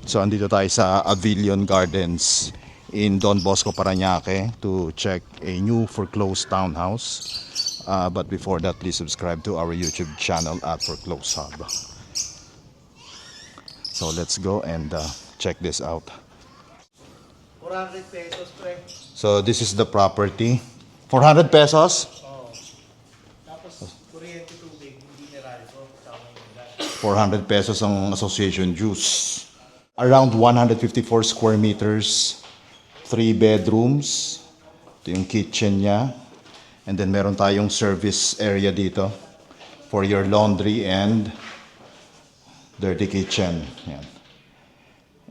So andito tayo sa Avilion Gardens in Don Bosco, Parañaque to check a new foreclosed townhouse. But before that, please subscribe to our YouTube channel at Foreclosed Hub. So let's go and check this out. 400 pesos, pre. So this is the property. 400 pesos? Oo. Tapos, kuryente tubig, hindi mineralco. Tama yung gas. 400 pesos ang association dues. Around 154 square meters, 3 bedrooms. Ito yung kitchen niya. And then meron tayong service area dito for your laundry and dirty kitchen. Yan.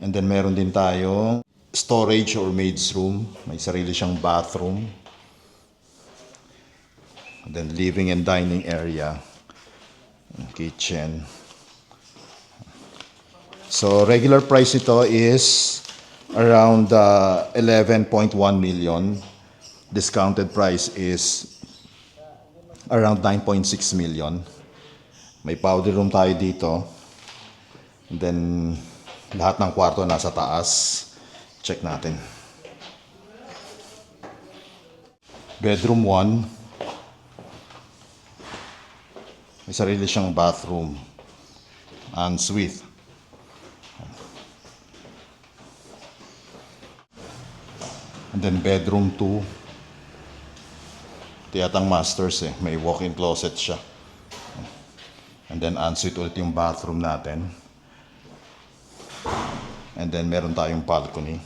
And then meron din tayong storage or maid's room. May sarili siyang bathroom. And then living and dining area. Kitchen. So regular price ito is around 11.1 million. Discounted price is around 9.6 million. May powder room tayo dito. And then lahat ng kwarto nasa taas. Check natin. Bedroom 1. May sarili siyang bathroom. Ensuite. And then bedroom 2. Tiyatang masters eh. May walk-in closet siya. And then ensuite ulit yung bathroom natin. And then meron tayong balcony.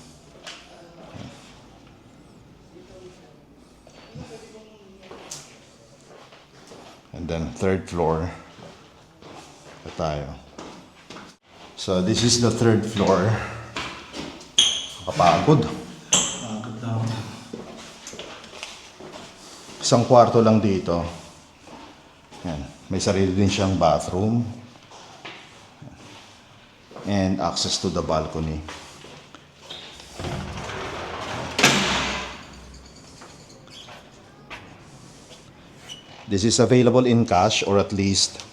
And then third floor. Ito tayo. So this is the third floor. Kapagod. Isang kwarto lang dito. Yan. May sarili din siyang bathroom. And access to the balcony. This is available in cash or at least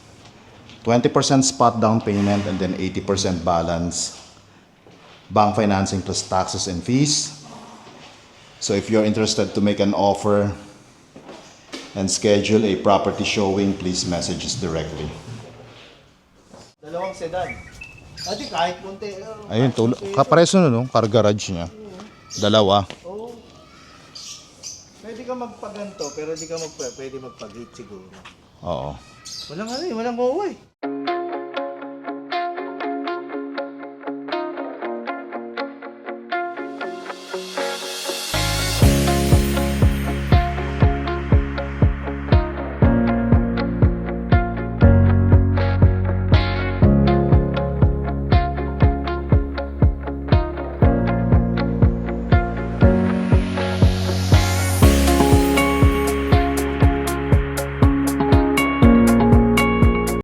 20% spot down payment and then 80% balance. Bank financing plus taxes and fees. So if you're interested to make an offer and schedule a property showing, please message us directly. Dalawang sedan. Ati kahit punti. Ayun, kapareso na no, car garage niya. Dalawa. Oo. Pwede ka magpaganto, pero di ka pwede magpag-gate siguro. Oo. Walang ano eh, walang OA.